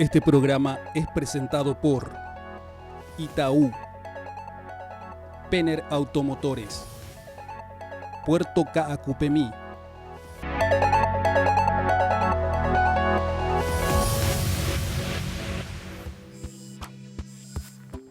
Este programa es presentado por Itaú, Penner Automotores, Puerto Caacupemí.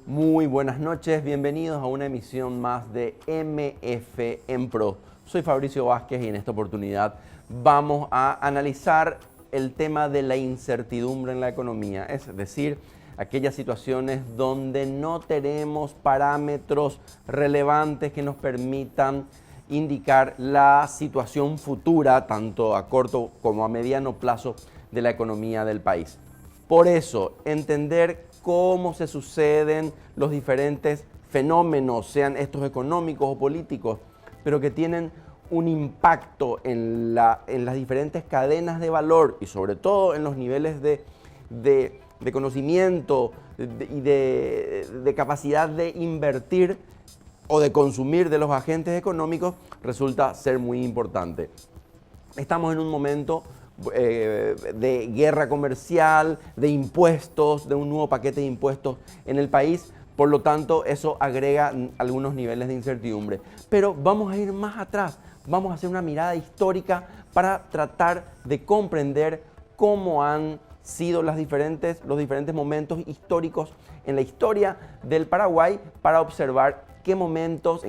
Muy buenas noches, bienvenidos a una emisión más de MF en Pro. Soy Fabricio Vázquez y en esta oportunidad vamos a analizar el tema de la incertidumbre en la economía, es decir, aquellas situaciones donde no tenemos parámetros relevantes que nos permitan indicar la situación futura, tanto a corto como a mediano plazo, de la economía del país. Por eso, entender cómo se suceden los diferentes fenómenos, sean estos económicos o políticos, pero que tienen un impacto en las diferentes cadenas de valor y sobre todo en los niveles de conocimiento y de capacidad de invertir o de consumir de los agentes económicos, resulta ser muy importante. Estamos en un momento de guerra comercial, de impuestos, de un nuevo paquete de impuestos en el país. Por lo tanto, eso agrega algunos niveles de incertidumbre. Pero vamos a ir más atrás, vamos a hacer una mirada histórica para tratar de comprender cómo han sido los diferentes momentos históricos en la historia del Paraguay, para observar en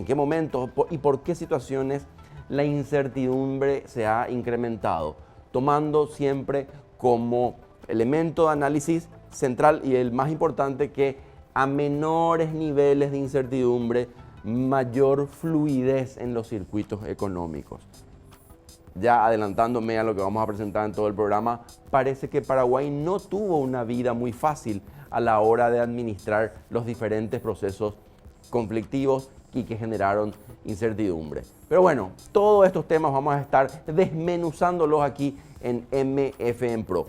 qué momentos y por qué situaciones la incertidumbre se ha incrementado, tomando siempre como elemento de análisis central y el más importante que a menores niveles de incertidumbre, mayor fluidez en los circuitos económicos. Ya adelantándome a lo que vamos a presentar en todo el programa, parece que Paraguay no tuvo una vida muy fácil a la hora de administrar los diferentes procesos conflictivos y que generaron incertidumbre. Pero bueno, todos estos temas vamos a estar desmenuzándolos aquí en MF en Pro.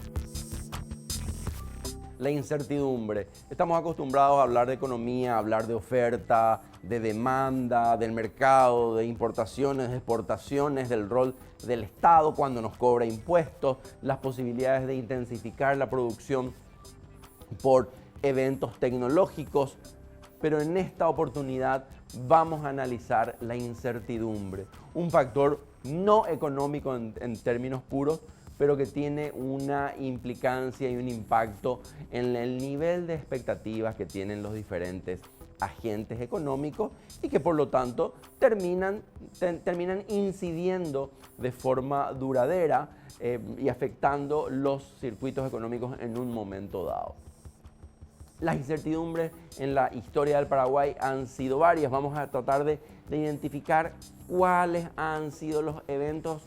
La incertidumbre. Estamos acostumbrados a hablar de economía, a hablar de oferta, de demanda, del mercado, de importaciones, de exportaciones, del rol del Estado cuando nos cobra impuestos, las posibilidades de intensificar la producción por eventos tecnológicos. Pero en esta oportunidad vamos a analizar la incertidumbre, un factor no económico en términos puros, pero que tiene una implicancia y un impacto en el nivel de expectativas que tienen los diferentes agentes económicos y que por lo tanto terminan incidiendo de forma duradera y afectando los circuitos económicos en un momento dado. Las incertidumbres en la historia del Paraguay han sido varias. Vamos a tratar de identificar cuáles han sido los eventos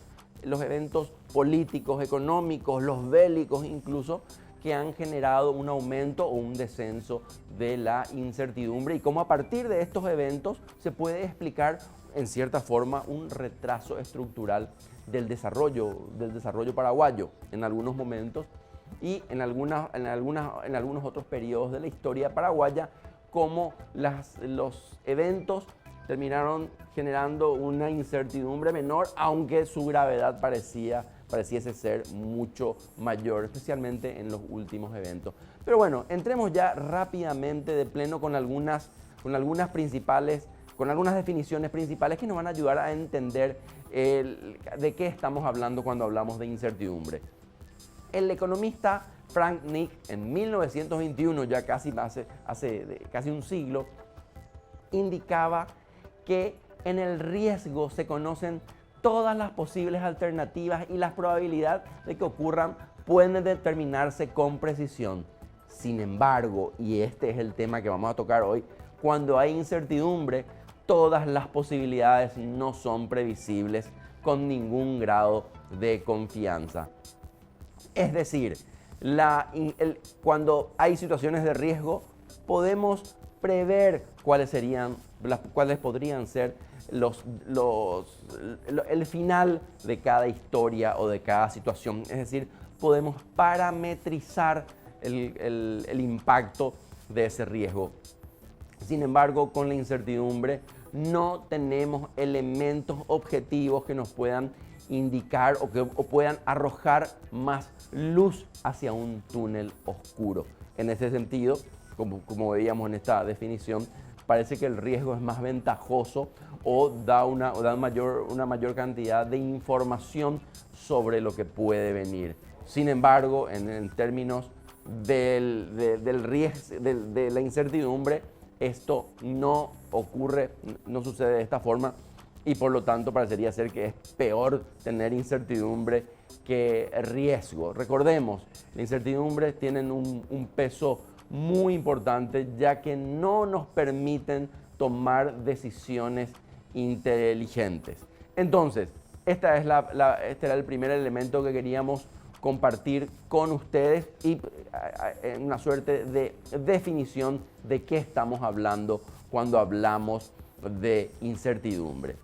políticos, económicos, los bélicos incluso, que han generado un aumento o un descenso de la incertidumbre y cómo a partir de estos eventos se puede explicar en cierta forma un retraso estructural del desarrollo paraguayo en algunos momentos y en algunos otros periodos de la historia paraguaya, como los eventos terminaron generando una incertidumbre menor, aunque su gravedad pareciese ser mucho mayor, especialmente en los últimos eventos. Pero bueno, entremos ya rápidamente de pleno con algunas definiciones principales que nos van a ayudar a entender de qué estamos hablando cuando hablamos de incertidumbre. El economista Frank Nick, en 1921, ya hace casi un siglo, indicaba que en el riesgo se conocen todas las posibles alternativas y las probabilidades de que ocurran pueden determinarse con precisión. Sin embargo, y este es el tema que vamos a tocar hoy, cuando hay incertidumbre, todas las posibilidades no son previsibles con ningún grado de confianza. Es decir, cuando hay situaciones de riesgo, podemos prever cuáles podrían ser el final de cada historia o de cada situación. Es decir, podemos parametrizar el impacto de ese riesgo. Sin embargo, con la incertidumbre no tenemos elementos objetivos que nos puedan indicar o puedan arrojar más luz hacia un túnel oscuro. En ese sentido, como veíamos en esta definición, parece que el riesgo es más ventajoso o da una mayor cantidad de información sobre lo que puede venir. Sin embargo, en términos del riesgo, de la incertidumbre, esto no ocurre, no sucede de esta forma y por lo tanto parecería ser que es peor tener incertidumbre que riesgo. Recordemos, la incertidumbre tienen un peso muy importante ya que no nos permiten tomar decisiones inteligentes. Entonces, este era el primer elemento que queríamos compartir con ustedes y una suerte de definición de qué estamos hablando cuando hablamos de incertidumbre.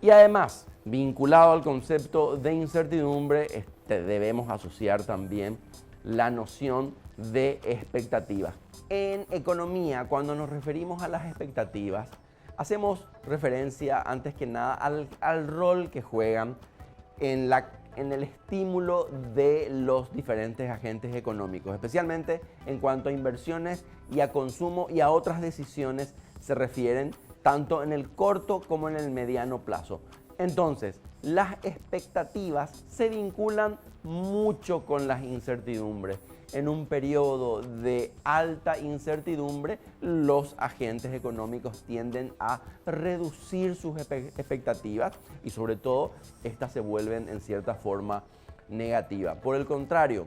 Y además, vinculado al concepto de incertidumbre, debemos asociar también la noción de expectativas. En economía, cuando nos referimos a las expectativas, hacemos referencia antes que nada al rol que juegan en el estímulo de los diferentes agentes económicos, especialmente en cuanto a inversiones y a consumo y a otras decisiones se refieren tanto en el corto como en el mediano plazo. Entonces, las expectativas se vinculan mucho con las incertidumbres. En un periodo de alta incertidumbre, los agentes económicos tienden a reducir sus expectativas y sobre todo estas se vuelven en cierta forma negativas. Por el contrario,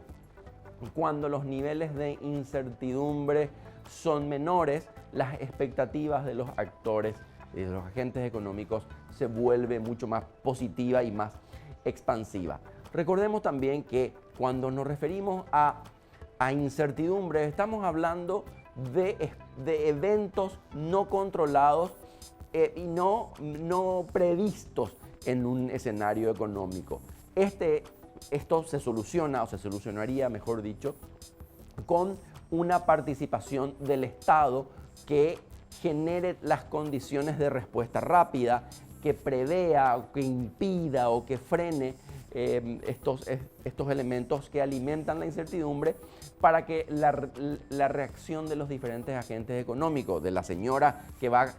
cuando los niveles de incertidumbre son menores, las expectativas de los actores y de los agentes económicos se vuelve mucho más positiva y más expansiva. Recordemos también que cuando nos referimos a incertidumbre, estamos hablando de eventos no controlados y no previstos en un escenario económico. Esto se soluciona, o se solucionaría, mejor dicho, con una participación del Estado que genere las condiciones de respuesta rápida, que prevea, o que impida o que frene estos elementos que alimentan la incertidumbre para que la reacción de los diferentes agentes económicos, de la señora que va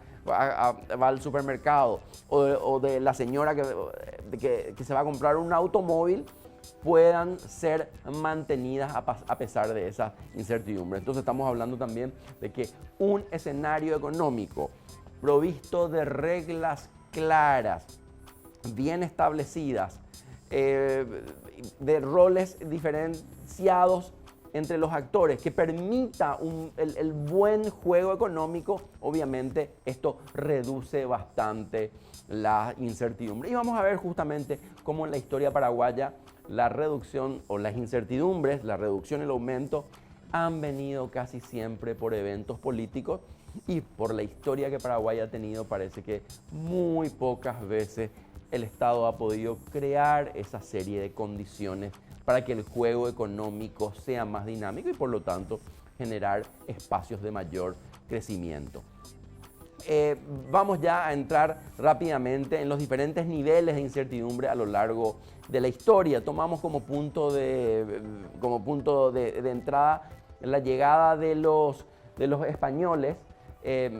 al supermercado o de la señora que se va a comprar un automóvil, puedan ser mantenidas a pesar de esa incertidumbre. Entonces estamos hablando también de que un escenario económico provisto de reglas claras, bien establecidas, de roles diferenciados entre los actores, que permita el buen juego económico, obviamente esto reduce bastante la incertidumbre. Y vamos a ver justamente cómo en la historia paraguaya la reducción o las incertidumbres, la reducción y el aumento han venido casi siempre por eventos políticos y por la historia que Paraguay ha tenido, parece que muy pocas veces el Estado ha podido crear esa serie de condiciones para que el juego económico sea más dinámico y por lo tanto generar espacios de mayor crecimiento. Vamos ya a entrar rápidamente en los diferentes niveles de incertidumbre a lo largo de la historia. Tomamos como punto de entrada la llegada de los españoles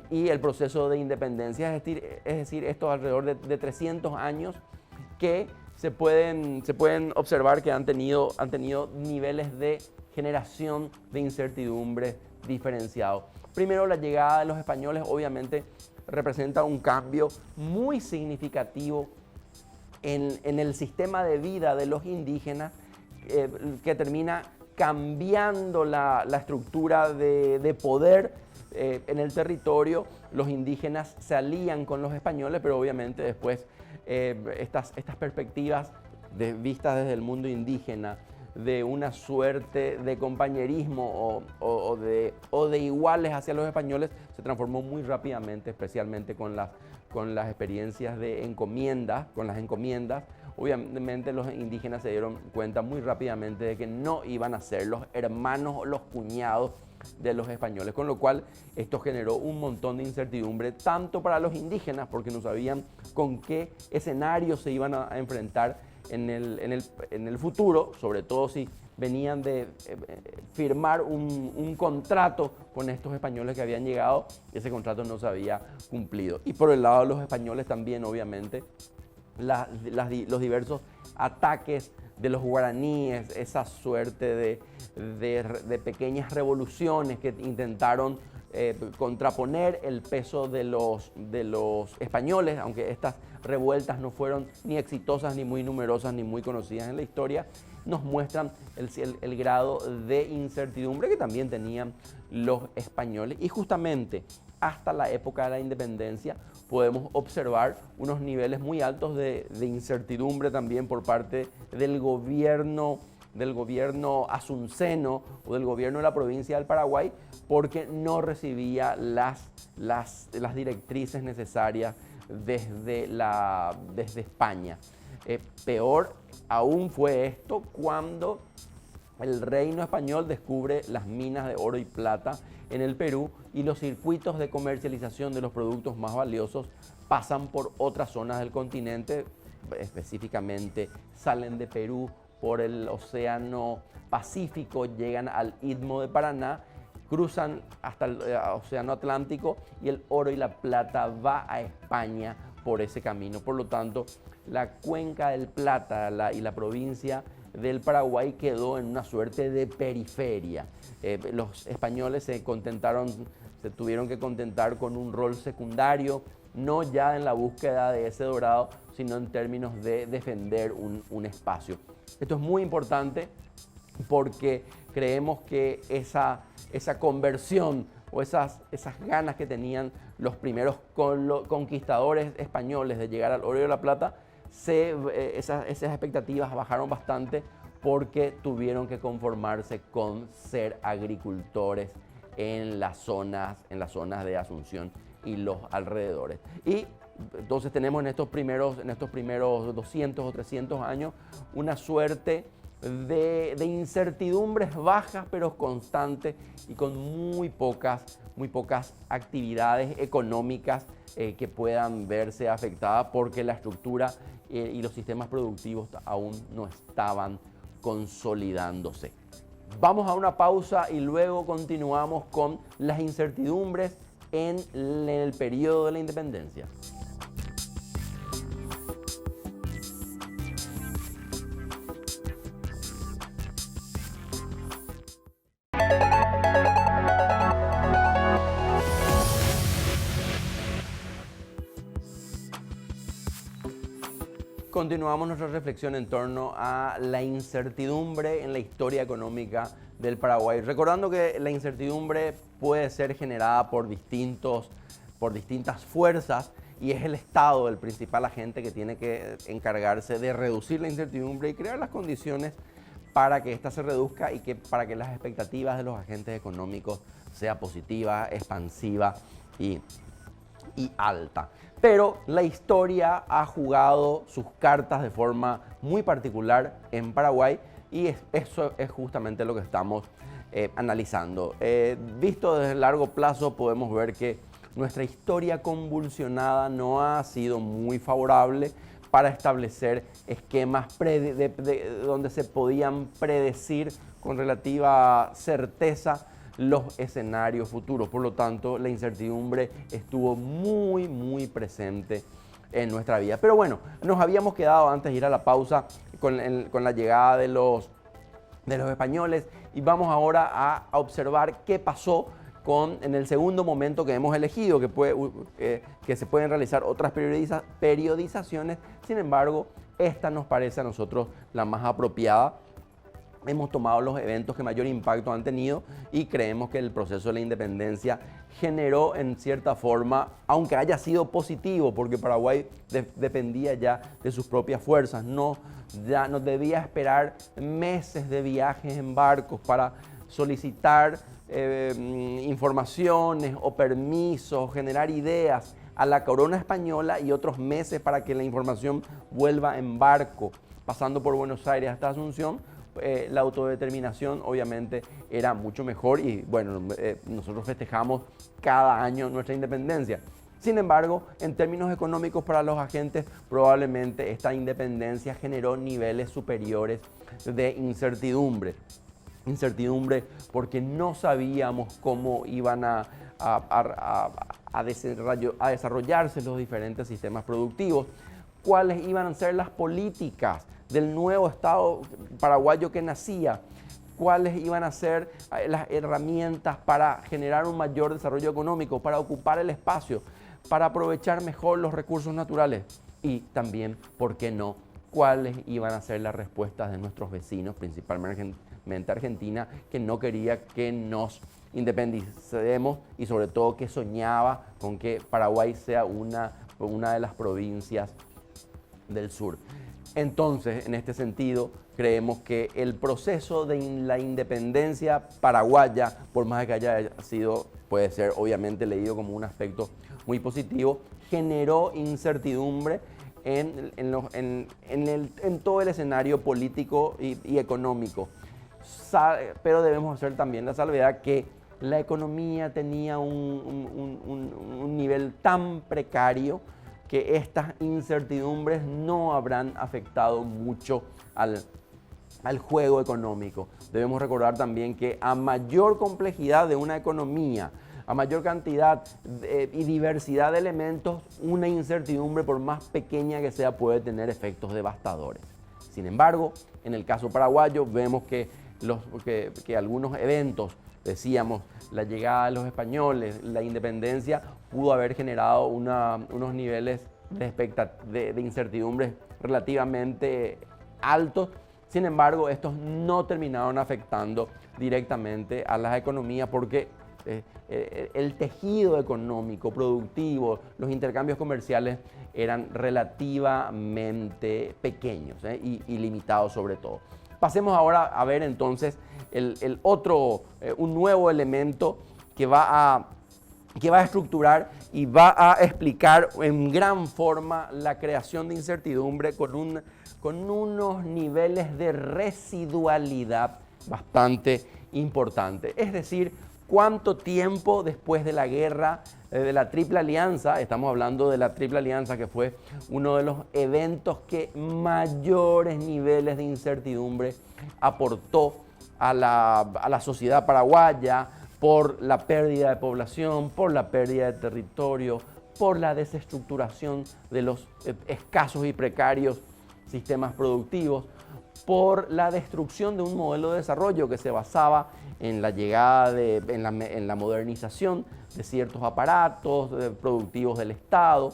y el proceso de independencia, es decir, estos alrededor de 300 años que se pueden observar que han tenido niveles de generación de incertidumbre diferenciados. Primero, la llegada de los españoles obviamente representa un cambio muy significativo en el sistema de vida de los indígenas que termina cambiando la estructura de poder en el territorio. Los indígenas se alían con los españoles, pero obviamente después estas perspectivas vistas desde el mundo indígena de una suerte de compañerismo o de iguales hacia los españoles se transformó muy rápidamente, especialmente con las experiencias de encomiendas, con las encomiendas. Obviamente los indígenas se dieron cuenta muy rápidamente de que no iban a ser los hermanos o los cuñados de los españoles, con lo cual esto generó un montón de incertidumbre tanto para los indígenas porque no sabían con qué escenario se iban a enfrentar en el futuro, sobre todo si venían de firmar un contrato con estos españoles que habían llegado, y ese contrato no se había cumplido. Y por el lado de los españoles también, obviamente, los diversos ataques de los guaraníes, esa suerte de pequeñas revoluciones que intentaron contraponer el peso de los españoles, aunque estas revueltas no fueron ni exitosas, ni muy numerosas, ni muy conocidas en la historia, nos muestran el grado de incertidumbre que también tenían los españoles. Y justamente hasta la época de la independencia podemos observar unos niveles muy altos de incertidumbre también por parte del gobierno asunceno o del gobierno de la provincia del Paraguay, porque no recibía las directrices necesarias desde España. Peor aún fue esto cuando el reino español descubre las minas de oro y plata en el Perú y los circuitos de comercialización de los productos más valiosos pasan por otras zonas del continente, específicamente salen de Perú por el Océano Pacífico, llegan al Istmo de Paraná, cruzan hasta el Océano Atlántico y el oro y la plata va a España por ese camino. Por lo tanto, la cuenca del Plata y la provincia del Paraguay quedó en una suerte de periferia. Los españoles se tuvieron que contentar con un rol secundario, no ya en la búsqueda de ese dorado, sino en términos de defender un espacio. Esto es muy importante porque creemos que esa conversión o esas ganas que tenían los primeros conquistadores españoles de llegar al oro y a la plata, esas expectativas bajaron bastante porque tuvieron que conformarse con ser agricultores en las zonas de Asunción y los alrededores. Y entonces tenemos en estos primeros 200 o 300 años una suerte de incertidumbres bajas pero constantes y con muy pocas actividades económicas que puedan verse afectadas porque la estructura y los sistemas productivos aún no estaban consolidándose. Vamos a una pausa y luego continuamos con las incertidumbres en el periodo de la independencia. Continuamos nuestra reflexión en torno a la incertidumbre en la historia económica del Paraguay. Recordando que la incertidumbre puede ser generada por distintas fuerzas y es el Estado el principal agente que tiene que encargarse de reducir la incertidumbre y crear las condiciones para que ésta se reduzca y para que las expectativas de los agentes económicos sea positiva, expansiva y alta. Pero la historia ha jugado sus cartas de forma muy particular en Paraguay y eso es justamente lo que estamos analizando. Visto desde largo plazo podemos ver que nuestra historia convulsionada no ha sido muy favorable para establecer esquemas donde se podían predecir con relativa certeza los escenarios futuros. Por lo tanto, la incertidumbre estuvo muy presente en nuestra vida. Pero bueno, nos habíamos quedado antes de ir a la pausa con la llegada de los españoles y vamos ahora a observar qué pasó en el segundo momento que hemos elegido, que se pueden realizar otras periodizaciones. Sin embargo, esta nos parece a nosotros la más apropiada. Hemos tomado los eventos que mayor impacto han tenido y creemos que el proceso de la independencia generó en cierta forma, aunque haya sido positivo, porque Paraguay dependía ya de sus propias fuerzas, ya no debía esperar meses de viajes en barcos para solicitar informaciones o permisos, generar ideas a la corona española y otros meses para que la información vuelva en barco, pasando por Buenos Aires hasta Asunción. La autodeterminación obviamente era mucho mejor y bueno, nosotros festejamos cada año nuestra independencia. Sin embargo, en términos económicos para los agentes, probablemente esta independencia generó niveles superiores de incertidumbre. Incertidumbre porque no sabíamos cómo iban a desarrollarse los diferentes sistemas productivos, cuáles iban a ser las políticas del nuevo Estado paraguayo que nacía, cuáles iban a ser las herramientas para generar un mayor desarrollo económico, para ocupar el espacio, para aprovechar mejor los recursos naturales y también, ¿por qué no?, cuáles iban a ser las respuestas de nuestros vecinos, principalmente Argentina, que no quería que nos independicemos y sobre todo que soñaba con que Paraguay sea una de las provincias del sur. Entonces, en este sentido, creemos que el proceso de la independencia paraguaya, por más que haya sido, puede ser obviamente leído como un aspecto muy positivo, generó incertidumbre en todo el escenario político y económico. Pero debemos hacer también la salvedad que la economía tenía un nivel tan precario que estas incertidumbres no habrán afectado mucho al juego económico. Debemos recordar también que a mayor complejidad de una economía, a mayor cantidad y diversidad de elementos, una incertidumbre, por más pequeña que sea, puede tener efectos devastadores. Sin embargo, en el caso paraguayo vemos que algunos eventos, decíamos, la llegada de los españoles, la independencia, pudo haber generado unos niveles de incertidumbre relativamente altos. Sin embargo, estos no terminaron afectando directamente a las economías porque el tejido económico, productivo, los intercambios comerciales eran relativamente pequeños y limitados sobre todo. Pasemos ahora a ver entonces un nuevo elemento que va a estructurar y va a explicar en gran forma la creación de incertidumbre con unos niveles de residualidad bastante importantes. Es decir, cuánto tiempo después de la guerra de la Triple Alianza, estamos hablando de la Triple Alianza que fue uno de los eventos que mayores niveles de incertidumbre aportó a la sociedad paraguaya, por la pérdida de población, por la pérdida de territorio, por la desestructuración de los escasos y precarios sistemas productivos, por la destrucción de un modelo de desarrollo que se basaba en la llegada en la modernización de ciertos aparatos productivos del Estado,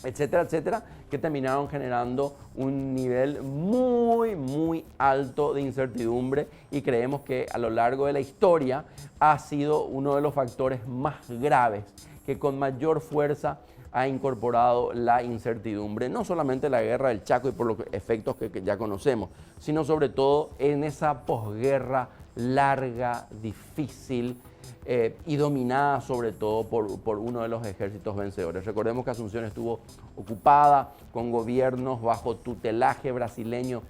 etcétera, etcétera, que terminaron generando un nivel muy, muy alto de incertidumbre y creemos que a lo largo de la historia ha sido uno de los factores más graves que con mayor fuerza ha incorporado la incertidumbre, no solamente la guerra del Chaco y por los efectos que ya conocemos, sino sobre todo en esa posguerra larga, difícil y dominada sobre todo por uno de los ejércitos vencedores. Recordemos que Asunción estuvo ocupada con gobiernos bajo tutelaje brasileño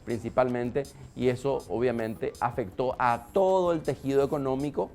principalmente y eso obviamente afectó a todo el tejido económico,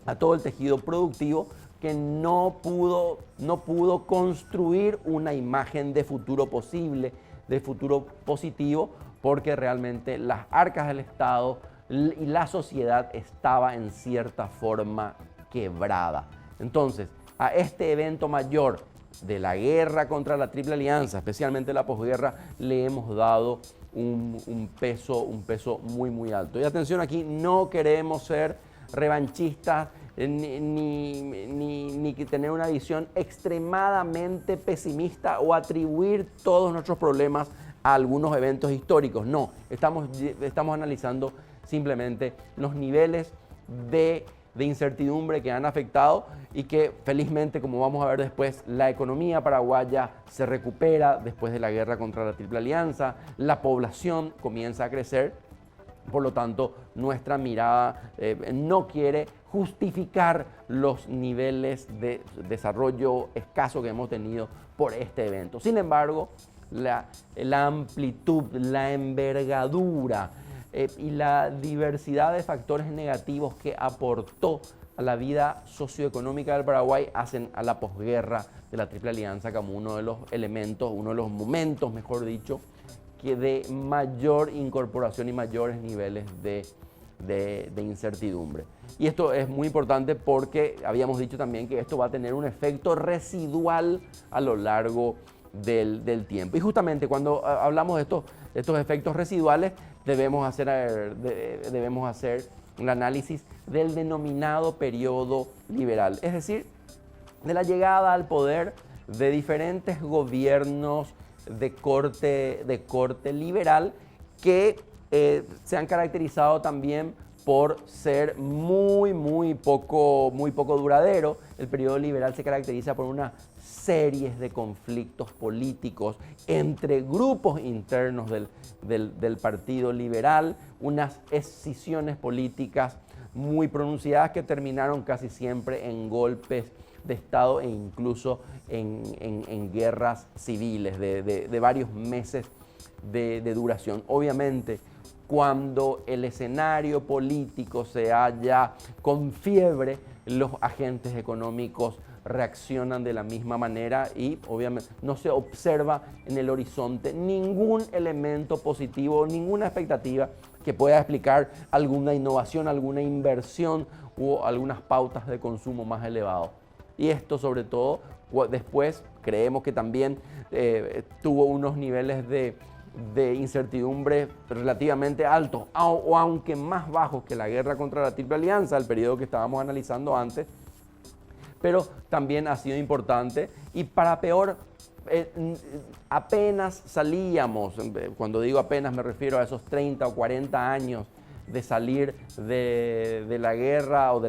a todo el tejido productivo, que no pudo construir una imagen de futuro posible, de futuro positivo, porque realmente las arcas del Estado y la sociedad estaba en cierta forma quebrada. Entonces, a este evento mayor de la guerra contra la Triple Alianza, especialmente la posguerra, le hemos dado un peso muy, muy alto. Y atención aquí, no queremos ser revanchistas, ni tener una visión extremadamente pesimista o atribuir todos nuestros problemas a algunos eventos históricos. No, estamos analizando simplemente los niveles de incertidumbre que han afectado y que felizmente, como vamos a ver después, la economía paraguaya se recupera después de la guerra contra la Triple Alianza, la población comienza a crecer. Por lo tanto, nuestra mirada no quiere justificar los niveles de desarrollo escaso que hemos tenido por este evento. Sin embargo, la amplitud, la envergadura y la diversidad de factores negativos que aportó a la vida socioeconómica del Paraguay hacen a la posguerra de la Triple Alianza como uno de los elementos, uno de los momentos, mejor dicho, que de mayor incorporación y mayores niveles de incertidumbre. Y esto es muy importante porque habíamos dicho también que esto va a tener un efecto residual a lo largo del tiempo. Y justamente cuando hablamos de estos efectos residuales, debemos hacer un análisis del denominado periodo liberal, es decir, de la llegada al poder de diferentes gobiernos de corte liberal que se han caracterizado también por ser muy poco duradero. El periodo liberal se caracteriza por una serie de conflictos políticos entre grupos internos del Partido Liberal, unas escisiones políticas muy pronunciadas que terminaron casi siempre en golpes de Estado e incluso en guerras civiles de varios meses de duración. Obviamente, cuando el escenario político se halla con fiebre, los agentes económicos reaccionan de la misma manera y obviamente no se observa en el horizonte ningún elemento positivo, ninguna expectativa que pueda explicar alguna innovación, alguna inversión o algunas pautas de consumo más elevados. Y esto sobre todo después creemos que también tuvo unos niveles de incertidumbre relativamente altos, o aunque más bajos que la guerra contra la Triple Alianza, el periodo que estábamos analizando antes, pero también ha sido importante y para peor, apenas salíamos, cuando digo apenas me refiero a esos 30 o 40 años de salir de la guerra o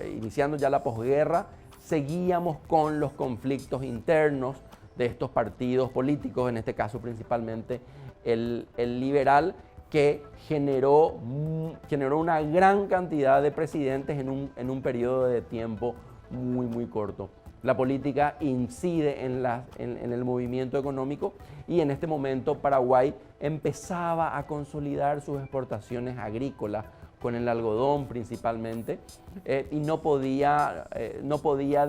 iniciando ya la posguerra, seguíamos con los conflictos internos de estos partidos políticos, en este caso principalmente el liberal, que generó una gran cantidad de presidentes en un periodo de tiempo muy corto. La política incide en el movimiento económico y en este momento Paraguay empezaba a consolidar sus exportaciones agrícolas con el algodón principalmente y no podía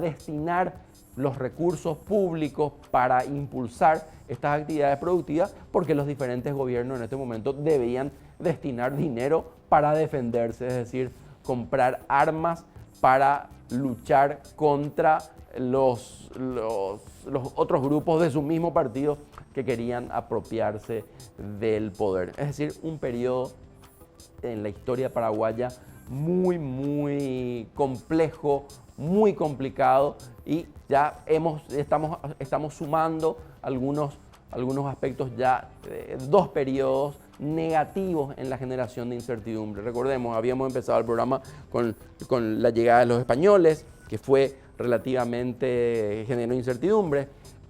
destinar los recursos públicos para impulsar estas actividades productivas porque los diferentes gobiernos en este momento debían destinar dinero para defenderse, es decir, comprar armas para luchar contra los otros grupos de su mismo partido que querían apropiarse del poder. Es decir, un periodo en la historia paraguaya muy complejo, muy complicado y ya estamos sumando algunos aspectos ya, dos periodos negativos en la generación de incertidumbre. Recordemos, habíamos empezado el programa con la llegada de los españoles, que fue relativamente, generó incertidumbre,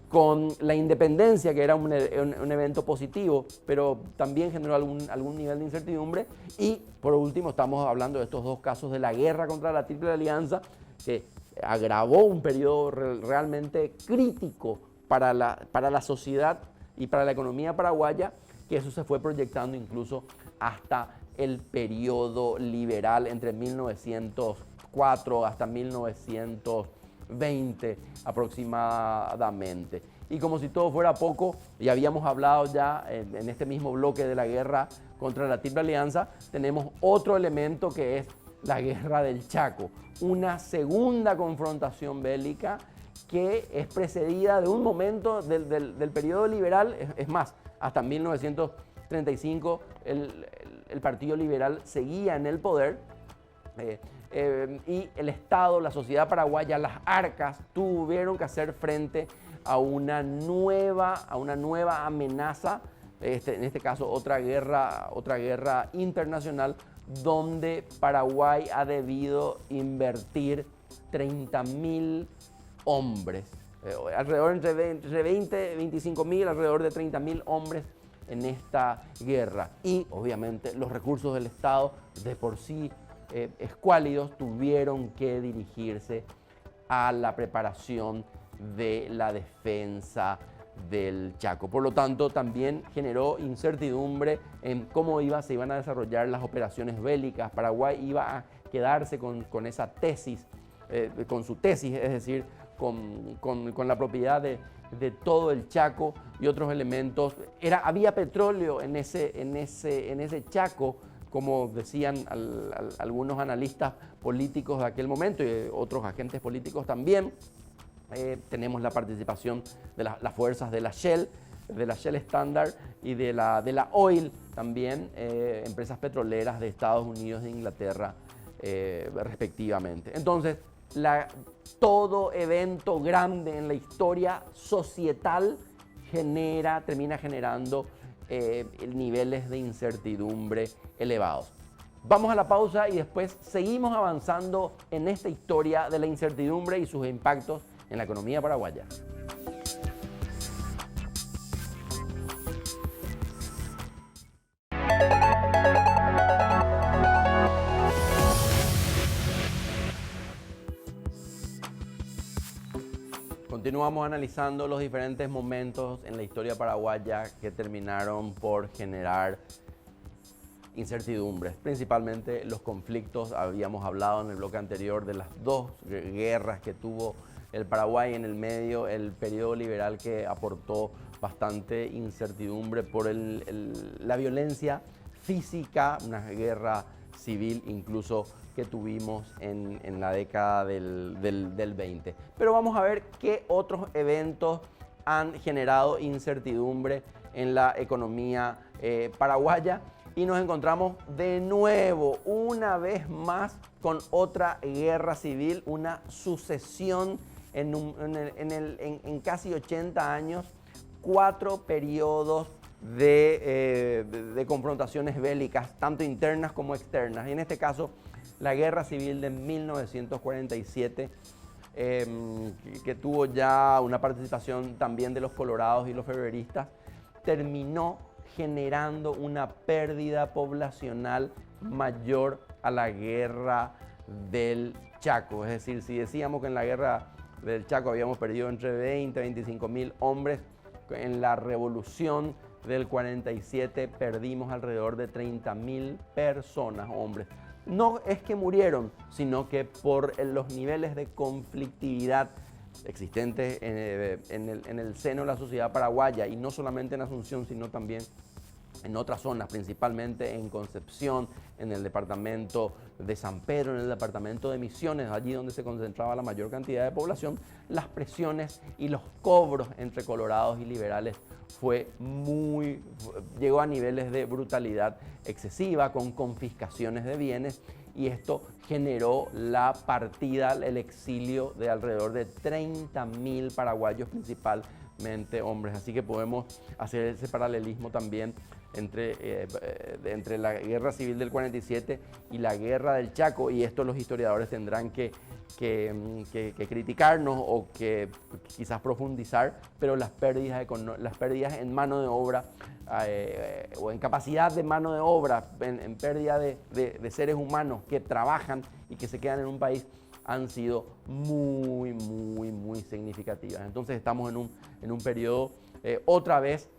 con la independencia, que era un evento positivo, pero también generó algún nivel de incertidumbre. Y por último, estamos hablando de estos dos casos de la guerra contra la Triple Alianza, que agravó un periodo realmente crítico para la sociedad y para la economía paraguaya, que eso se fue proyectando incluso hasta el periodo liberal entre 1904 hasta 1920 aproximadamente. Y como si todo fuera poco, y habíamos hablado ya en este mismo bloque de la guerra contra la Triple Alianza, tenemos otro elemento que es la guerra del Chaco, una segunda confrontación bélica que es precedida de un momento del periodo liberal, es más, hasta 1935 el Partido Liberal seguía en el poder y el Estado, la sociedad paraguaya, las arcas tuvieron que hacer frente a una nueva amenaza, en este caso otra guerra internacional, donde Paraguay ha debido invertir 30.000 hombres, alrededor entre 20, 25.000, alrededor de 30.000 hombres en esta guerra. Y obviamente los recursos del Estado, de por sí escuálidos, tuvieron que dirigirse a la preparación de la defensa del Chaco. Por lo tanto, también generó incertidumbre en cómo se iban a desarrollar las operaciones bélicas. Paraguay iba a quedarse con esa tesis, con su tesis, es decir, con la propiedad de todo el Chaco y otros elementos. Había petróleo en ese Chaco, como decían algunos analistas políticos de aquel momento y otros agentes políticos también. Tenemos la participación de las fuerzas de la Shell Standard y de la Oil también, empresas petroleras de Estados Unidos e Inglaterra respectivamente. Entonces, todo evento grande en la historia societal termina generando niveles de incertidumbre elevados. Vamos a la pausa y después seguimos avanzando en esta historia de la incertidumbre y sus impactos en la economía paraguaya. Continuamos analizando los diferentes momentos en la historia paraguaya que terminaron por generar incertidumbres, principalmente los conflictos. Habíamos hablado en el bloque anterior de las dos guerras que tuvo el Paraguay en el medio, el periodo liberal que aportó bastante incertidumbre por la violencia física, una guerra civil incluso que tuvimos en la década del 20. Pero vamos a ver qué otros eventos han generado incertidumbre en la economía paraguaya. Y nos encontramos de nuevo, una vez más, con otra guerra civil, una sucesión en casi 80 años, 4 periodos de confrontaciones bélicas, tanto internas como externas. Y en este caso, la guerra civil de 1947, que tuvo ya una participación también de los colorados y los febreristas, terminó generando una pérdida poblacional mayor a la guerra del Chaco. Es decir, si decíamos que en la guerra del Chaco habíamos perdido entre 20 y 25 mil hombres, en la revolución del 47 perdimos alrededor de 30.000 personas, hombres. No es que murieron, sino que por los niveles de conflictividad existentes en el seno de la sociedad paraguaya, y no solamente en Asunción, sino también en otras zonas, principalmente en Concepción, en el departamento de San Pedro, en el departamento de Misiones, allí donde se concentraba la mayor cantidad de población, las presiones y los cobros entre colorados y liberales llegó a niveles de brutalidad excesiva, con confiscaciones de bienes, y esto generó la partida, el exilio de alrededor de 30.000 paraguayos, principalmente hombres. Así que podemos hacer ese paralelismo también entre la guerra civil del 47 y la guerra del Chaco, y esto los historiadores tendrán que criticarnos o que quizás profundizar, pero las pérdidas en mano de obra o en capacidad de mano de obra, en pérdida de seres humanos que trabajan y que se quedan en un país, han sido muy significativas. Entonces estamos en un periodo otra vez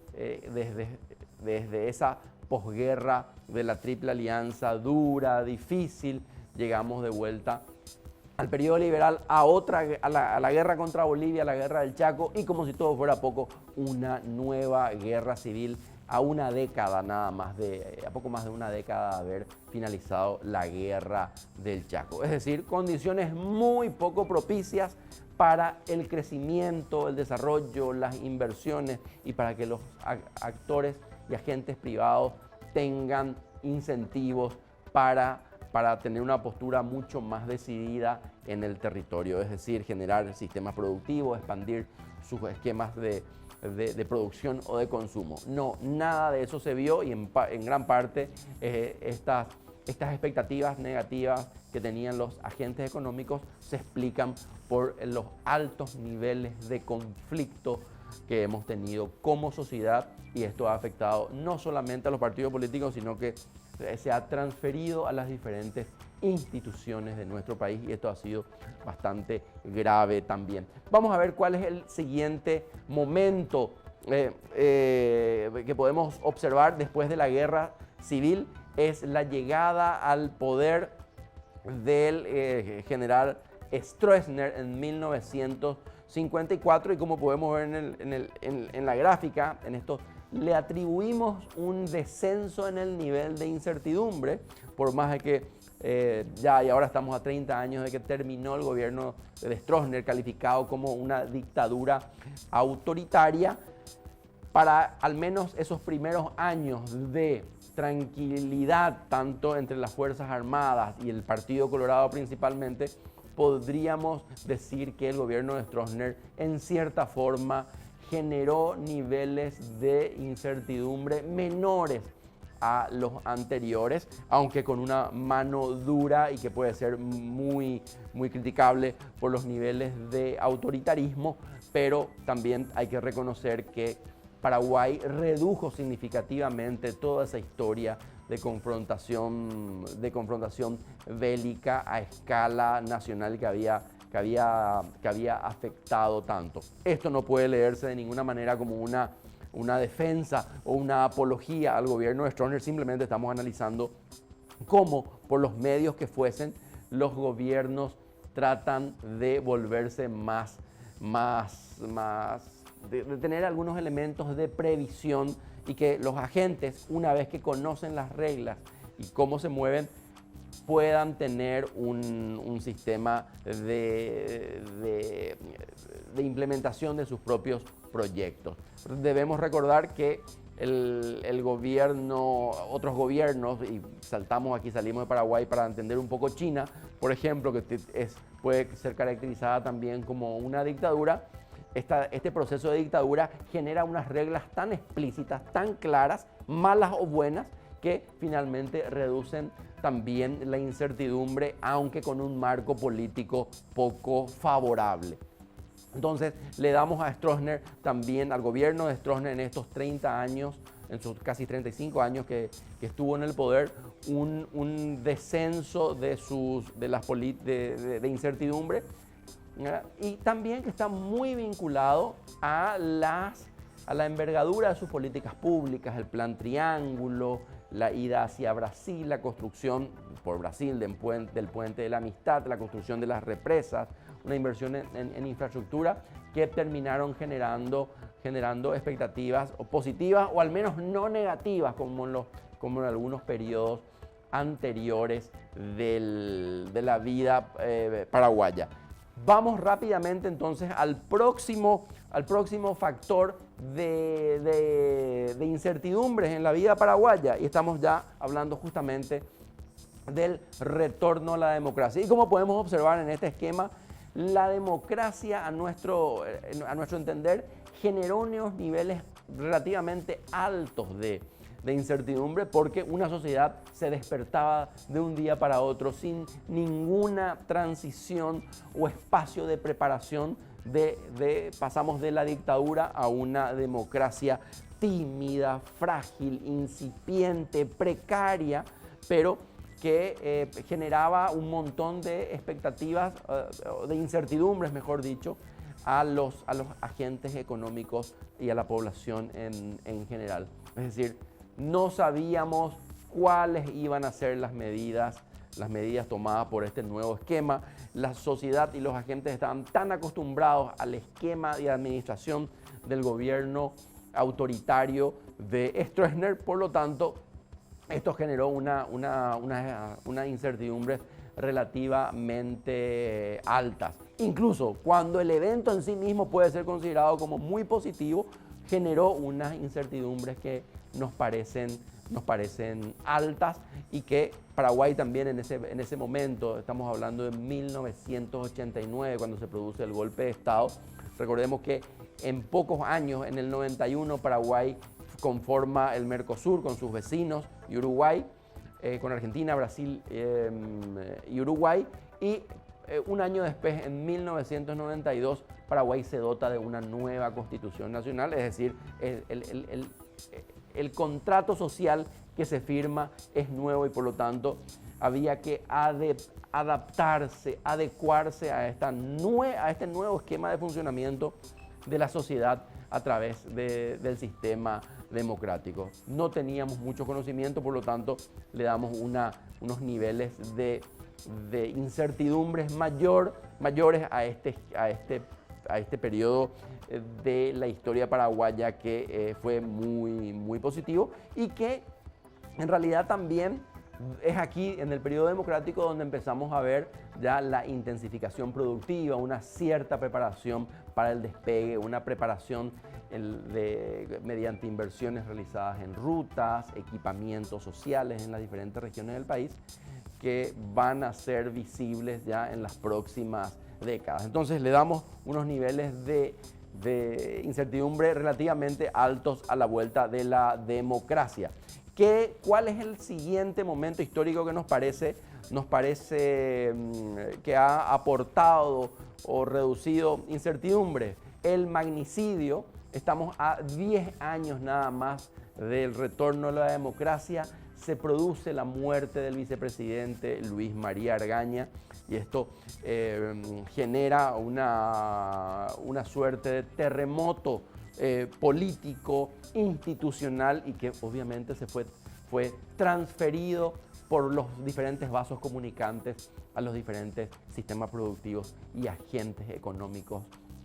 desde esa posguerra de la Triple Alianza, dura, difícil, llegamos de vuelta al periodo liberal, a la guerra contra Bolivia, a la guerra del Chaco, y como si todo fuera poco, una nueva guerra civil a una década nada más, a poco más de una década de haber finalizado la guerra del Chaco. Es decir, condiciones muy poco propicias para el crecimiento, el desarrollo, las inversiones, y para que los actores y agentes privados tengan incentivos para tener una postura mucho más decidida en el territorio, es decir, generar sistemas productivos, expandir sus esquemas de producción o de consumo. No, nada de eso se vio, y en gran parte estas expectativas negativas que tenían los agentes económicos se explican por los altos niveles de conflicto que hemos tenido como sociedad, y esto ha afectado no solamente a los partidos políticos, sino que se ha transferido a las diferentes instituciones de nuestro país, y esto ha sido bastante grave también. Vamos a ver cuál es el siguiente momento que podemos observar después de la guerra civil. Es la llegada al poder del general Stroessner en 1954, y como podemos ver en la gráfica, en esto le atribuimos un descenso en el nivel de incertidumbre, por más de que ya y ahora estamos a 30 años de que terminó el gobierno de Stroessner, calificado como una dictadura autoritaria. Para al menos esos primeros años de tranquilidad, tanto entre las Fuerzas Armadas y el Partido Colorado principalmente, podríamos decir que el gobierno de Stroessner en cierta forma generó niveles de incertidumbre menores a los anteriores, aunque con una mano dura y que puede ser muy criticable por los niveles de autoritarismo, pero también hay que reconocer que Paraguay redujo significativamente toda esa historia de confrontación bélica a escala nacional que había afectado tanto. Esto no puede leerse de ninguna manera como una defensa o una apología al gobierno de Stroessner, simplemente estamos analizando cómo, por los medios que fuesen, los gobiernos tratan de volverse de tener algunos elementos de previsión, y que los agentes, una vez que conocen las reglas y cómo se mueven, puedan tener un sistema de implementación de sus propios proyectos. Debemos recordar que el gobierno, otros gobiernos, y salimos de Paraguay para entender un poco China, por ejemplo, que puede ser caracterizada también como una dictadura. Este proceso de dictadura genera unas reglas tan explícitas, tan claras, malas o buenas, que finalmente reducen también la incertidumbre, aunque con un marco político poco favorable. Entonces le damos a Stroessner también, al gobierno de Stroessner, en estos 30 años, en sus casi 35 años que estuvo en el poder, un descenso de incertidumbre, y también que está muy vinculado a la envergadura de sus políticas públicas, el Plan Triángulo, la ida hacia Brasil, la construcción por Brasil del Puente de la Amistad, la construcción de las represas, una inversión en infraestructura que terminaron generando expectativas positivas, o al menos no negativas, como en algunos periodos anteriores de la vida paraguaya. Vamos rápidamente entonces al próximo factor de incertidumbres en la vida paraguaya, y estamos ya hablando justamente del retorno a la democracia. Y como podemos observar en este esquema, la democracia, a nuestro entender, generó unos niveles relativamente altos de incertidumbre, porque una sociedad se despertaba de un día para otro sin ninguna transición o espacio de preparación. Pasamos de la dictadura a una democracia tímida, frágil, incipiente, precaria, pero que generaba un montón de expectativas, de incertidumbres, mejor dicho, a los agentes económicos y a la población en general. Es decir, no sabíamos cuáles iban a ser las medidas tomadas por este nuevo esquema. La sociedad y los agentes estaban tan acostumbrados al esquema de administración del gobierno autoritario de Stroessner, por lo tanto, esto generó una incertidumbre relativamente altas. Incluso cuando el evento en sí mismo puede ser considerado como muy positivo, generó unas incertidumbres que nos parecen altas, y que Paraguay también en ese momento, estamos hablando de 1989, cuando se produce el golpe de Estado. Recordemos que en pocos años, en el 91, Paraguay conforma el Mercosur con sus vecinos y Uruguay, con Argentina, Brasil y Uruguay, y un año después, en 1992, Paraguay se dota de una nueva constitución nacional, es decir, el contrato social que se firma es nuevo, y por lo tanto había que adaptarse, adecuarse a este nuevo esquema de funcionamiento de la sociedad a través del sistema democrático. No teníamos mucho conocimiento, por lo tanto le damos unos niveles de de incertidumbres mayores a este periodo de la historia paraguaya que fue muy positivo y que en realidad también es aquí en el periodo democrático donde empezamos a ver ya la intensificación productiva, una cierta preparación para el despegue, una preparación mediante inversiones realizadas en rutas, equipamientos sociales en las diferentes regiones del país que van a ser visibles ya en las próximas décadas. Entonces le damos unos niveles de incertidumbre relativamente altos a la vuelta de la democracia. ¿Cuál es el siguiente momento histórico que nos parece que ha aportado o reducido incertidumbre? El magnicidio. Estamos a 10 años nada más del retorno a la democracia. Se produce la muerte del vicepresidente Luis María Argaña y esto genera una suerte de terremoto político, institucional y que obviamente fue transferido por los diferentes vasos comunicantes a los diferentes sistemas productivos y agentes económicos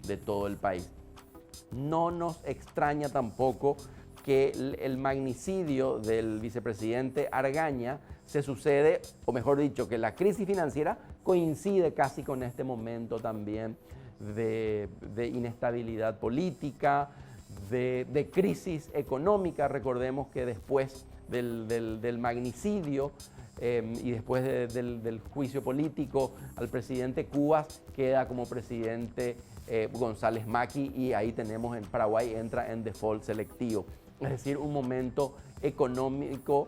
de todo el país. No nos extraña tampoco que el magnicidio del vicepresidente Argaña se sucede, o mejor dicho, que la crisis financiera coincide casi con este momento también de inestabilidad política, de crisis económica. Recordemos que después del magnicidio y después del juicio político al presidente Cubas, queda como presidente González Macri y ahí tenemos en Paraguay entra en default selectivo. Es decir, un momento económico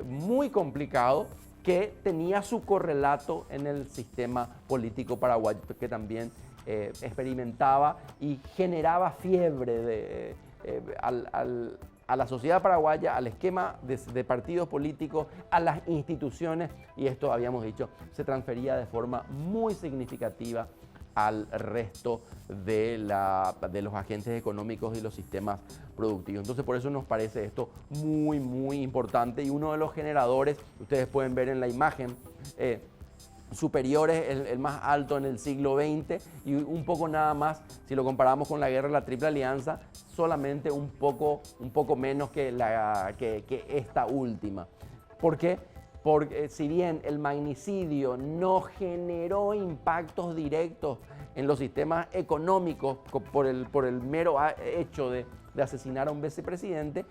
muy complicado que tenía su correlato en el sistema político paraguayo, que también experimentaba y generaba fiebre a la sociedad paraguaya, al esquema de partidos políticos, a las instituciones, y esto habíamos dicho, se transfería de forma muy significativa al resto de los agentes económicos y los sistemas productivos. Entonces por eso nos parece esto muy importante y uno de los generadores, ustedes pueden ver en la imagen, superiores, el más alto en el siglo XX y un poco nada más, si lo comparamos con la guerra de la Triple Alianza, solamente un poco menos que esta última. ¿Por qué? Porque si bien el magnicidio no generó impactos directos en los sistemas económicos por el mero hecho de asesinar a un vicepresidente,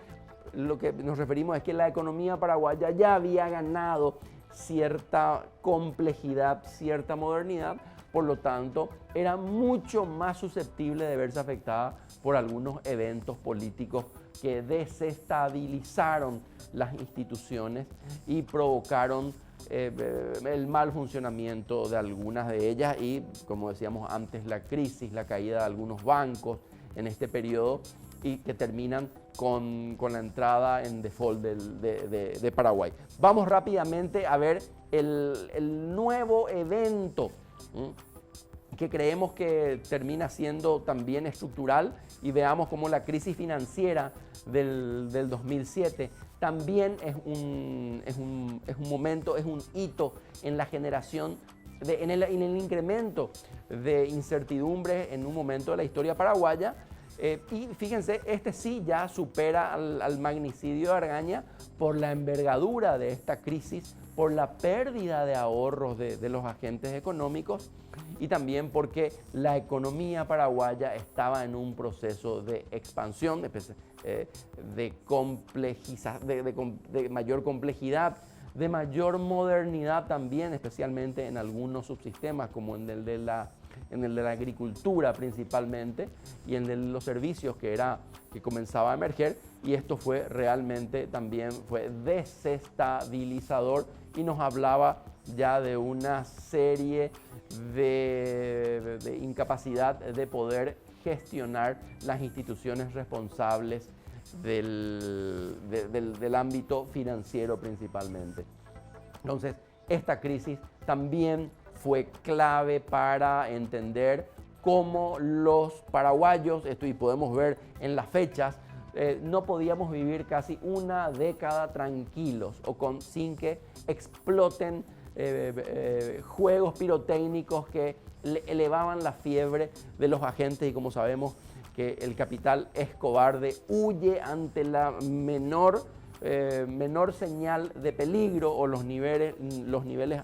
lo que nos referimos es que la economía paraguaya ya había ganado cierta complejidad, cierta modernidad, por lo tanto era mucho más susceptible de verse afectada por algunos eventos políticos que desestabilizaron las instituciones y provocaron el mal funcionamiento de algunas de ellas y, como decíamos antes, la crisis, la caída de algunos bancos en este periodo y que terminan con la entrada en default de Paraguay. Vamos rápidamente a ver el nuevo evento que creemos que termina siendo también estructural y veamos cómo la crisis financiera del 2007 también es un momento, es un hito en la generación, en el incremento de incertidumbre en un momento de la historia paraguaya. Y fíjense, este sí ya supera al magnicidio de Argaña por la envergadura de esta crisis, por la pérdida de ahorros de los agentes económicos y también porque la economía paraguaya estaba en un proceso de expansión, de mayor complejidad, de mayor modernidad también, especialmente en algunos subsistemas como en el de la agricultura principalmente y en el de los servicios que comenzaba a emerger, y esto fue realmente también desestabilizador y nos hablaba ya de una serie de incapacidad de poder gestionar las instituciones responsables del ámbito financiero principalmente. Entonces, esta crisis también fue clave para entender cómo los paraguayos, esto y podemos ver en las fechas, no podíamos vivir casi una década tranquilos o sin que exploten juegos pirotécnicos que elevaban la fiebre de los agentes, y como sabemos que el capital es cobarde, huye ante la menor señal de peligro, o los niveles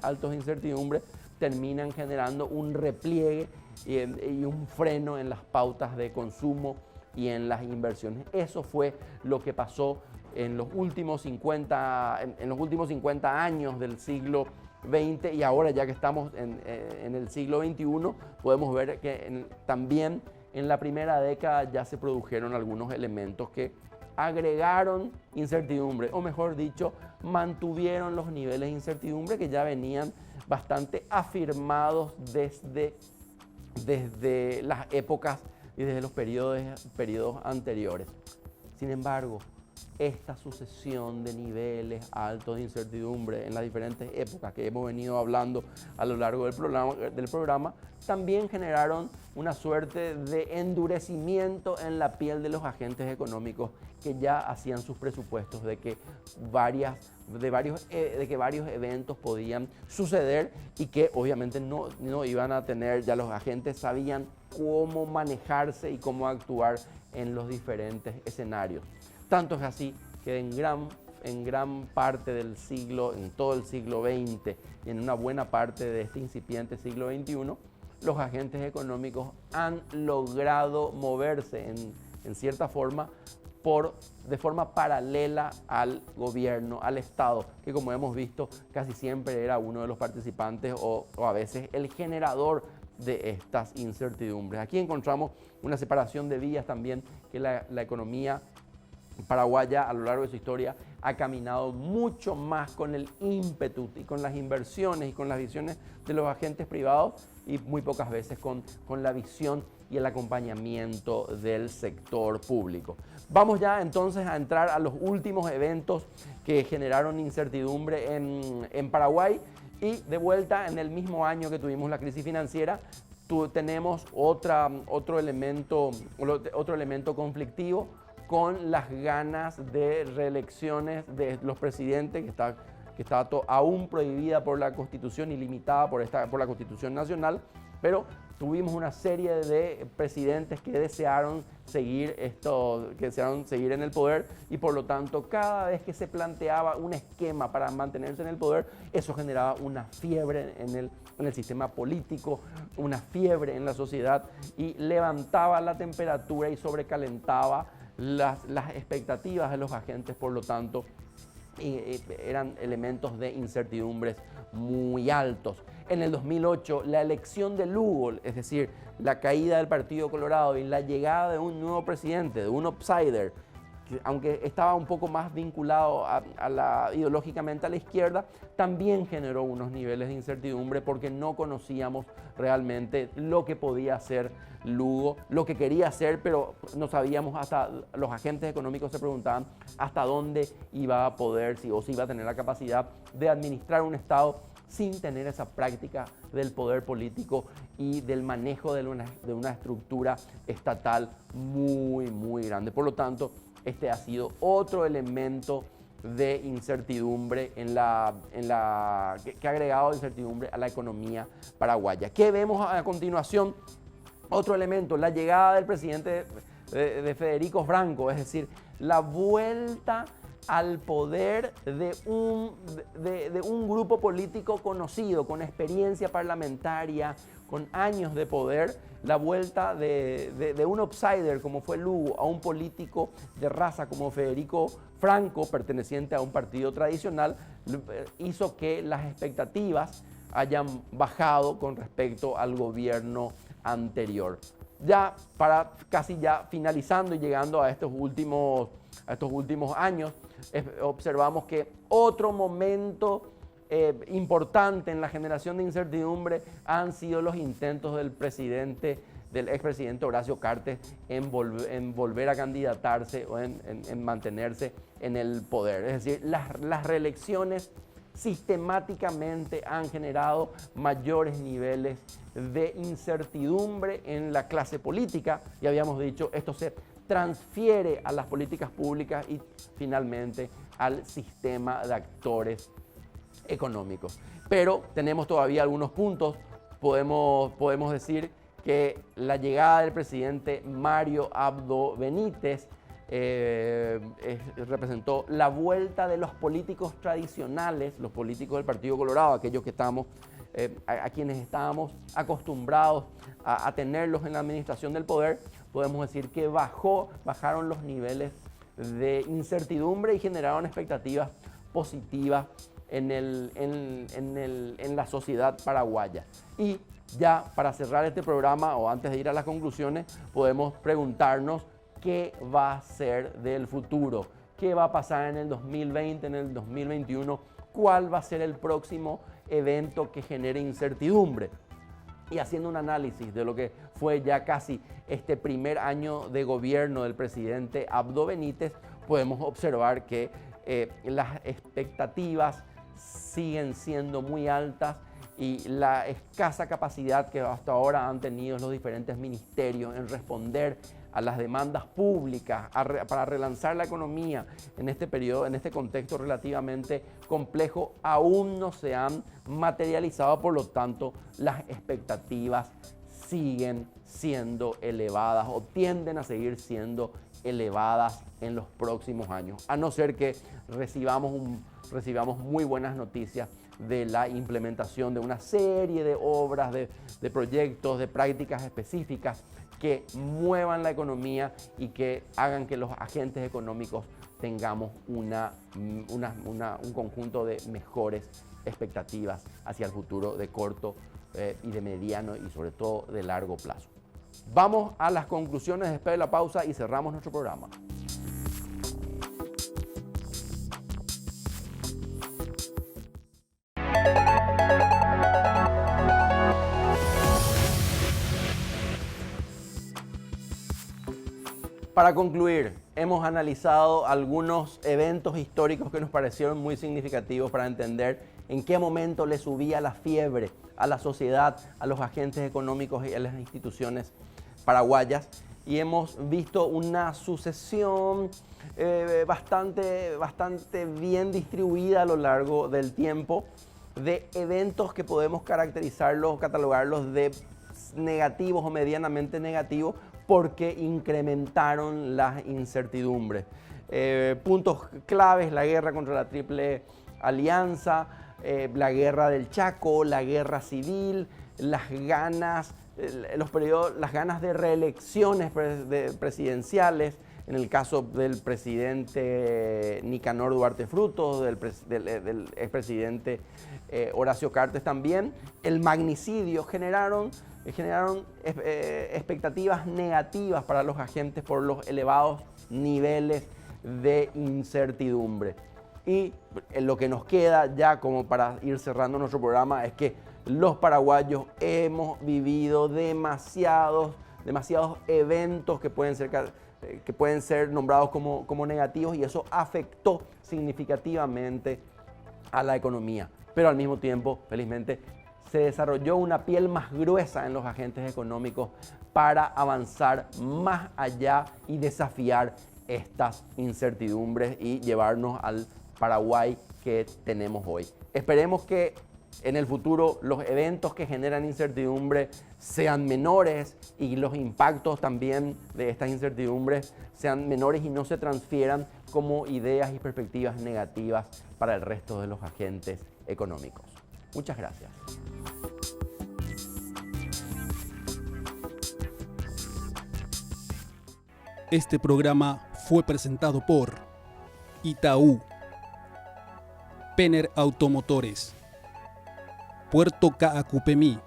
altos de incertidumbre terminan generando un repliegue y un freno en las pautas de consumo y en las inversiones. Eso fue lo que pasó en los últimos 50 años del siglo XX, y ahora, ya que estamos en el siglo XXI, podemos ver que también en la primera década ya se produjeron algunos elementos que agregaron incertidumbre, o mejor dicho, mantuvieron los niveles de incertidumbre que ya venían bastante afirmados desde las épocas y desde los periodos anteriores. Sin embargo, esta sucesión de niveles altos de incertidumbre en las diferentes épocas que hemos venido hablando a lo largo del programa también generaron una suerte de endurecimiento en la piel de los agentes económicos, que ya hacían sus presupuestos de que varios eventos podían suceder y que obviamente no iban a tener. Ya los agentes sabían cómo manejarse y cómo actuar en los diferentes escenarios. Tanto es así que en gran parte del siglo, en todo el siglo XX y en una buena parte de este incipiente siglo XXI, los agentes económicos han logrado moverse en cierta forma de forma paralela al gobierno, al Estado, que, como hemos visto, casi siempre era uno de los participantes o a veces el generador de estas incertidumbres. Aquí encontramos una separación de vías también, que la economía paraguaya a lo largo de su historia ha caminado mucho más con el ímpetu y con las inversiones y con las visiones de los agentes privados, y muy pocas veces con la visión y el acompañamiento del sector público. Vamos ya entonces a entrar a los últimos eventos que generaron incertidumbre en Paraguay, y de vuelta en el mismo año que tuvimos la crisis financiera, tenemos otro elemento conflictivo, con las ganas de reelecciones de los presidentes, que está aún prohibida por la Constitución y limitada por la Constitución Nacional, pero tuvimos una serie de presidentes que desearon seguir en el poder, y por lo tanto, cada vez que se planteaba un esquema para mantenerse en el poder, eso generaba una fiebre en el sistema político, una fiebre en la sociedad, y levantaba la temperatura y sobrecalentaba las expectativas de los agentes. Por lo tanto, eran elementos de incertidumbres muy altos. En el 2008, la elección de Lugo, es decir, la caída del Partido Colorado y la llegada de un nuevo presidente, de un outsider, que aunque estaba un poco más vinculado ideológicamente a la izquierda, también generó unos niveles de incertidumbre, porque no conocíamos realmente lo que podía hacer Lugo, lo que quería hacer, pero no sabíamos, hasta los agentes económicos se preguntaban hasta dónde iba a poder, si iba a tener la capacidad de administrar un Estado sin tener esa práctica del poder político y del manejo de una estructura estatal muy, muy grande. Por lo tanto, este ha sido otro elemento de incertidumbre que ha agregado incertidumbre a la economía paraguaya. ¿Qué vemos a continuación? Otro elemento, la llegada del presidente de Federico Franco, es decir, la vuelta al poder de un grupo político conocido, con experiencia parlamentaria, con años de poder, la vuelta de un outsider como fue Lugo a un político de raza como Federico Franco, perteneciente a un partido tradicional, hizo que las expectativas hayan bajado con respecto al gobierno anterior. Ya para casi ya finalizando y llegando a estos últimos años, observamos que otro momento importante en la generación de incertidumbre han sido los intentos del expresidente Horacio Cartes en volver a candidatarse o en mantenerse en el poder. Es decir, las reelecciones sistemáticamente han generado mayores niveles de incertidumbre en la clase política, y habíamos dicho, esto se transfiere a las políticas públicas y finalmente al sistema de actores económicos. Pero tenemos todavía algunos puntos. Podemos decir que la llegada del presidente Mario Abdo Benítez representó la vuelta de los políticos tradicionales, los políticos del Partido Colorado, aquellos que estamos, a quienes estábamos acostumbrados a tenerlos en la administración del poder. Podemos decir que bajaron los niveles de incertidumbre y generaron expectativas positivas en la sociedad paraguaya. Y ya para cerrar este programa, o antes de ir a las conclusiones, podemos preguntarnos qué va a ser del futuro, qué va a pasar en el 2020, en el 2021, cuál va a ser el próximo evento que genere incertidumbre. Y haciendo un análisis de lo que fue ya casi este primer año de gobierno del presidente Abdo Benítez, podemos observar que las expectativas siguen siendo muy altas y la escasa capacidad que hasta ahora han tenido los diferentes ministerios en responder a las demandas públicas para relanzar la economía en este periodo, en este contexto relativamente complejo, aún no se han materializado. Por lo tanto, las expectativas siguen siendo elevadas o tienden a seguir siendo elevadas en los próximos años, a no ser que recibamos muy buenas noticias de la implementación de una serie de obras, de proyectos, de prácticas específicas que muevan la economía y que hagan que los agentes económicos tengamos un conjunto de mejores expectativas hacia el futuro de corto y de mediano y sobre todo de largo plazo. Vamos a las conclusiones después de la pausa y cerramos nuestro programa. Para concluir, hemos analizado algunos eventos históricos que nos parecieron muy significativos para entender en qué momento le subía la fiebre a la sociedad, a los agentes económicos y a las instituciones paraguayas. Y hemos visto una sucesión bastante bien distribuida a lo largo del tiempo de eventos que podemos catalogarlos de negativos o medianamente negativos, porque incrementaron las incertidumbres. Puntos claves: la guerra contra la Triple Alianza, la guerra del Chaco, la guerra civil, las ganas de reelecciones presidenciales, en el caso del presidente Nicanor Duarte Frutos, del expresidente Horacio Cartes también. El magnicidio generaron expectativas negativas para los agentes por los elevados niveles de incertidumbre. Y lo que nos queda ya como para ir cerrando nuestro programa es que los paraguayos hemos vivido demasiados eventos que pueden ser nombrados como negativos, y eso afectó significativamente a la economía. Pero al mismo tiempo, felizmente, se desarrolló una piel más gruesa en los agentes económicos para avanzar más allá y desafiar estas incertidumbres y llevarnos al Paraguay que tenemos hoy. Esperemos que en el futuro los eventos que generan incertidumbre sean menores y los impactos también de estas incertidumbres sean menores y no se transfieran como ideas y perspectivas negativas para el resto de los agentes económicos. Muchas gracias. Este programa fue presentado por Itaú, Penner Automotores, Puerto Caacupemí,